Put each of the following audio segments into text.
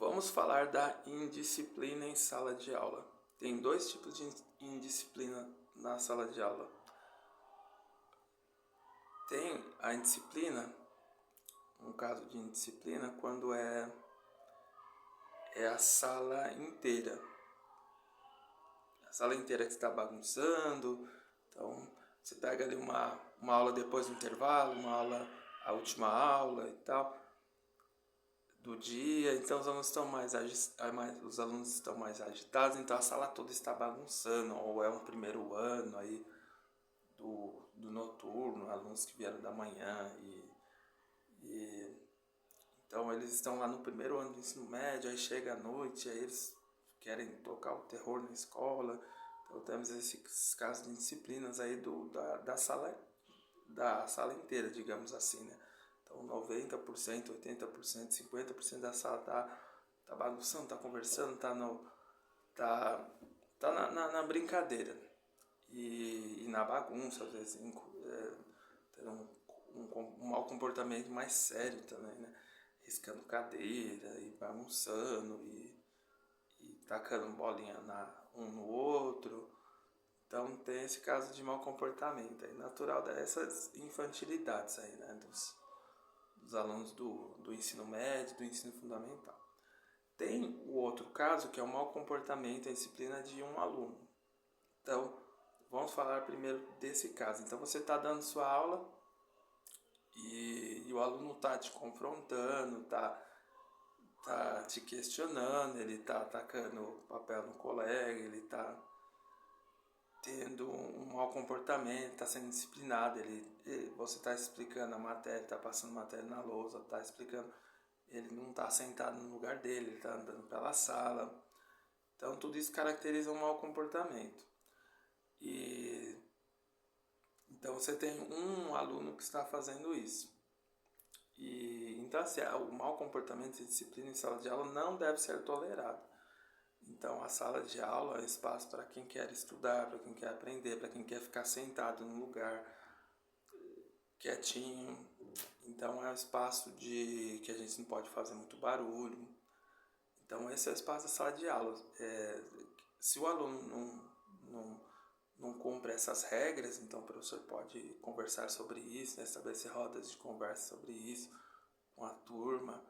Vamos falar da indisciplina em sala de aula. Tem dois tipos de indisciplina na sala de aula. Tem a indisciplina, um caso de indisciplina, quando é a sala inteira. A sala inteira que está bagunçando. Então, você pega ali uma aula depois do intervalo, uma aula, a última aula e tal, do dia. Então, os alunos estão mais agitados, então a sala toda está bagunçando. Ou é um primeiro ano aí do noturno, alunos que vieram da manhã então eles estão lá no primeiro ano do ensino médio, aí chega a noite, aí eles querem tocar o terror na escola. Então temos esses casos de disciplinas aí da sala inteira, digamos assim, né? Então 90%, 80%, 50% da sala tá bagunçando, tá conversando, tá na brincadeira. E na bagunça, às vezes, tendo um mau comportamento mais sério também, né? Riscando cadeira e bagunçando e tacando bolinha um no outro. Então tem esse caso de mau comportamento aí, natural dessas infantilidades aí, né? Dos alunos do ensino médio, do ensino fundamental. Tem o outro caso que é o mau comportamento, a disciplina de um aluno. Então, vamos falar primeiro desse caso. Então, você está dando sua aula e o aluno está te confrontando, está te questionando, ele está atacando papel no colega, ele está tendo um mau comportamento, está sendo disciplinado, você está explicando a matéria, está passando matéria na lousa, está explicando, ele não está sentado no lugar dele, ele está andando pela sala. Então, tudo isso caracteriza um mau comportamento. Então você tem um aluno que está fazendo isso. Então assim, o mau comportamento e disciplina em sala de aula não deve ser tolerado. Então a sala de aula é um espaço para quem quer estudar, para quem quer aprender, para quem quer ficar sentado num lugar quietinho. Então é um espaço que a gente não pode fazer muito barulho. Então esse é o espaço da sala de aula. Se o aluno não cumpre essas regras, então o professor pode conversar sobre isso, né, estabelecer rodas de conversa sobre isso com a turma,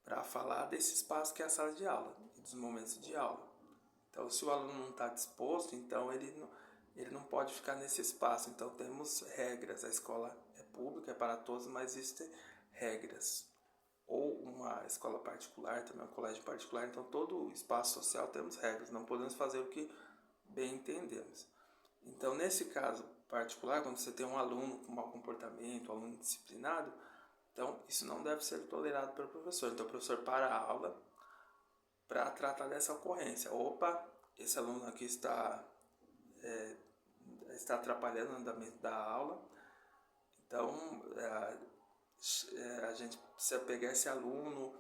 para falar desse espaço que é a sala de aula, dos momentos de aula. Então, se o aluno não está disposto, então ele não pode ficar nesse espaço. Então, temos regras. A escola é pública, é para todos, mas existem regras. Ou uma escola particular, também um colégio particular, então todo o espaço social temos regras. Não podemos fazer o que bem entendemos. Então, nesse caso particular, quando você tem um aluno com mau comportamento, um aluno disciplinado, então isso não deve ser tolerado pelo professor. Então, o professor para a aula para tratar dessa ocorrência. Opa, esse aluno aqui está atrapalhando o andamento da aula. Então, a gente precisa pegar esse aluno,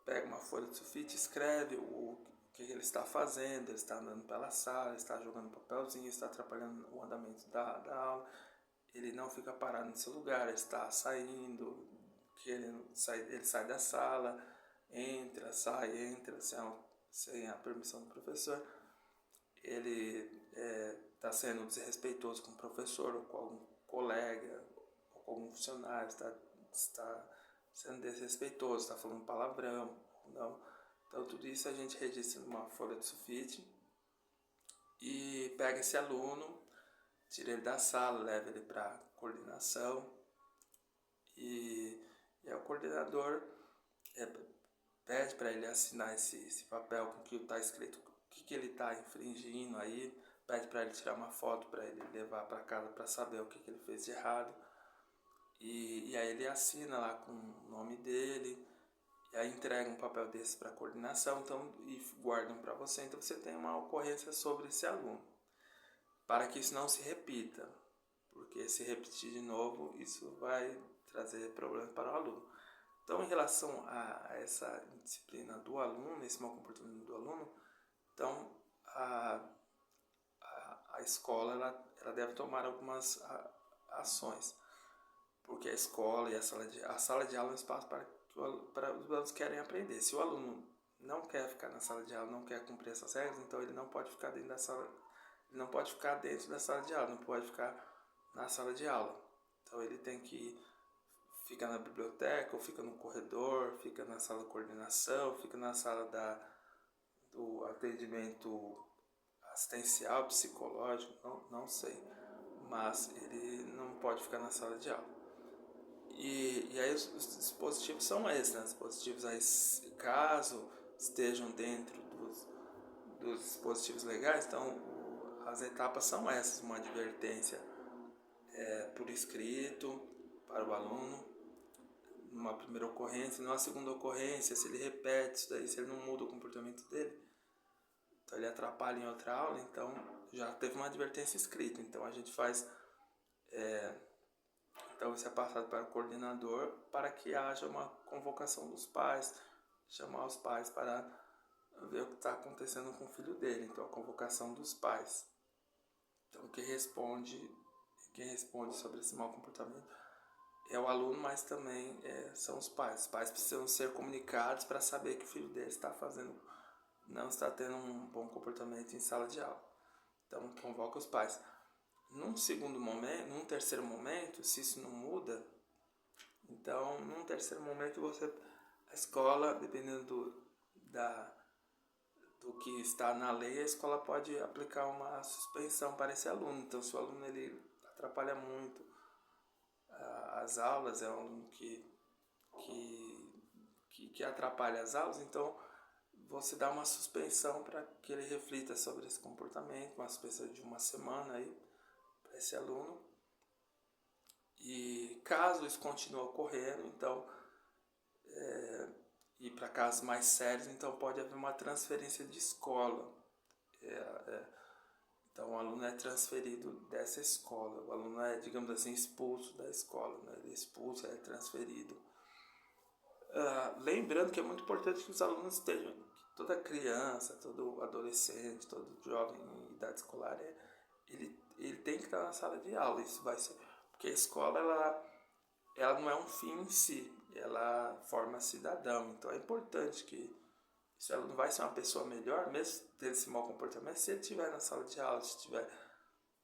pega uma folha de sulfite, escreve o que ele está fazendo, ele está andando pela sala, ele está jogando papelzinho, está atrapalhando o andamento da aula, ele não fica parado nesse lugar, ele está saindo, ele sai da sala, entra, sai, sem a permissão do professor, ele está sendo desrespeitoso com o professor, ou com algum colega, ou com algum funcionário, está sendo desrespeitoso, está falando palavrão, não. Então tudo isso a gente registra numa folha de sulfite e pega esse aluno, tira ele da sala, leva ele para a coordenação e o coordenador pede para ele assinar esse papel com que está escrito o que ele está infringindo aí, pede para ele tirar uma foto para ele levar para casa para saber o que ele fez de errado. E aí ele assina lá com o nome dele, e aí entrega um papel desse para a coordenação, então, e guardam para você. Então você tem uma ocorrência sobre esse aluno, para que isso não se repita, porque se repetir de novo, isso vai trazer problemas para o aluno. Então, em relação a essa disciplina do aluno, esse mau comportamento do aluno, então a escola ela deve tomar algumas ações, porque a escola e a sala de aula é um espaço para para os alunos querem aprender. Se o aluno não quer ficar na sala de aula, não quer cumprir essas regras, então ele não pode ficar dentro da sala, ele não pode ficar dentro da sala de aula, não pode ficar na sala de aula. Então ele tem que ficar na biblioteca, ou fica no corredor, fica na sala de coordenação, fica na sala do atendimento assistencial, psicológico, não sei. Mas ele não pode ficar na sala de aula. E aí os dispositivos são esses, né? Os dispositivos aí, caso estejam dentro dos dispositivos legais, então as etapas são essas: uma advertência por escrito para o aluno, numa primeira ocorrência, numa segunda ocorrência, se ele repete isso daí, se ele não muda o comportamento dele, então ele atrapalha em outra aula, então já teve uma advertência escrita. Então a gente faz, então isso é passado para o coordenador para que haja uma convocação dos pais, chamar os pais para ver o que está acontecendo com o filho dele. Então a convocação dos pais. Então quem responde sobre esse mau comportamento é o aluno, mas também são os pais. Os pais precisam ser comunicados para saber que o filho dele não está tendo um bom comportamento em sala de aula. Então convoca os pais. Num terceiro momento, se isso não muda, então num terceiro momento a escola, dependendo do que está na lei, a escola pode aplicar uma suspensão para esse aluno. Então se o aluno ele atrapalha muito as aulas, é um aluno que atrapalha as aulas, então você dá uma suspensão para que ele reflita sobre esse comportamento, uma suspensão de uma semana aí para esse aluno. E caso isso continue ocorrendo, então e para casos mais sérios, então pode haver uma transferência de escola. Então o aluno é transferido dessa escola, o aluno é, digamos assim, expulso da escola, né? Ele é expulso, é transferido. Lembrando que é muito importante que os alunos estejam, que toda criança, todo adolescente, todo jovem em idade escolar, ele tem que estar na sala de aula. Isso vai ser, porque a escola ela não é um fim em si, ela forma cidadão. Então é importante que esse aluno vai ser uma pessoa melhor, mesmo tendo esse mau comportamento, se ele estiver na sala de aula, se estiver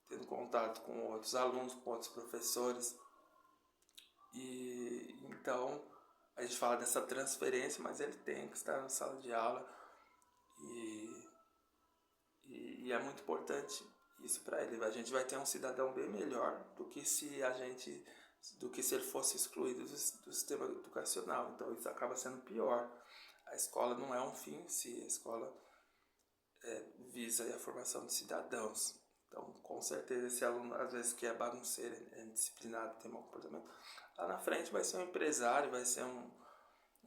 tendo contato com outros alunos, com outros professores. E então a gente fala dessa transferência, mas ele tem que estar na sala de aula e é muito importante isso para ele. A gente vai ter um cidadão bem melhor do que se ele fosse excluído do sistema educacional. Então isso acaba sendo pior. A escola não é um fim em si, a escola visa a formação de cidadãos. Então, com certeza, esse aluno, às vezes, que é bagunceiro, é indisciplinado, tem mau comportamento, lá na frente vai ser um empresário, vai ser um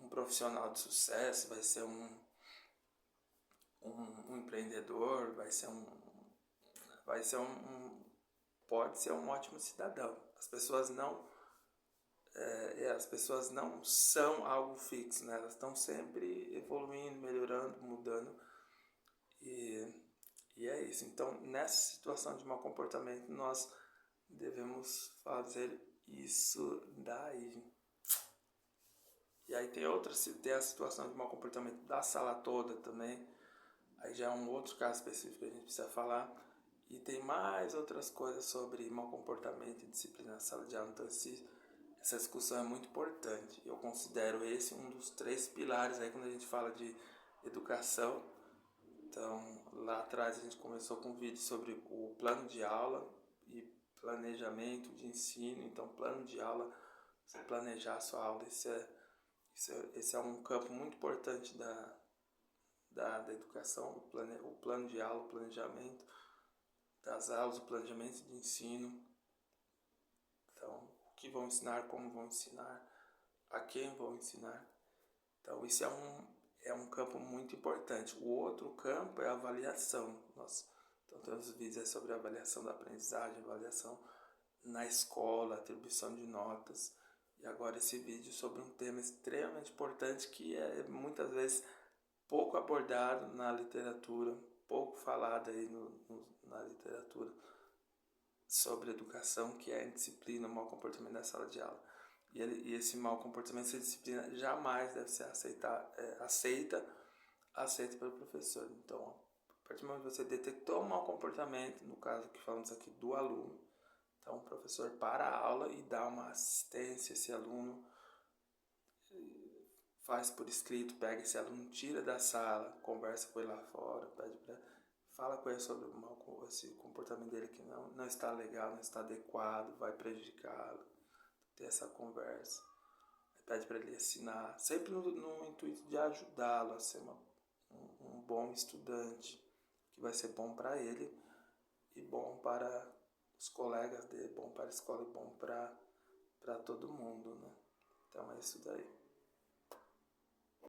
profissional de sucesso, vai ser um empreendedor, pode ser um ótimo cidadão. As pessoas não são algo fixo, né? Elas estão sempre evoluindo, melhorando, mudando, e é isso. Então, nessa situação de mau comportamento, nós devemos fazer isso daí. E aí tem a situação de mau comportamento da sala toda também. Aí já é um outro caso específico que a gente precisa falar. E tem mais outras coisas sobre mau comportamento e disciplina na sala de aula. Então essa discussão é muito importante. Eu considero esse um dos 3 pilares aí quando a gente fala de educação. Então lá atrás a gente começou com um vídeo sobre o plano de aula e planejamento de ensino. Então plano de aula, você planejar a sua aula, esse é um campo muito importante da educação, o plano de aula, o planejamento das aulas, o planejamento de ensino. Então, o que vão ensinar, como vão ensinar, a quem vão ensinar. Então, isso é um campo muito importante. O outro campo é a avaliação. Então, temos vídeos sobre a avaliação da aprendizagem, avaliação na escola, atribuição de notas. E agora esse vídeo sobre um tema extremamente importante que é muitas vezes pouco abordado na literatura, pouco falado aí na literatura sobre educação, que é a indisciplina, o mau comportamento da sala de aula. E esse mau comportamento, essa disciplina jamais deve ser aceita pelo professor. Então, a partir do momento que você detectou um mau comportamento, no caso que falamos aqui do aluno, então o professor para a aula e dá uma assistência a esse aluno, faz por escrito, pega esse aluno, tira da sala, conversa com ele lá fora, fala com ele sobre esse comportamento dele que não está legal, não está adequado, vai prejudicá-lo, ter essa conversa. Pede para ele assinar, sempre no intuito de ajudá-lo a ser um bom estudante, que vai ser bom para ele e bom para os colegas dele, bom para a escola e bom para todo mundo, né? Então é isso daí.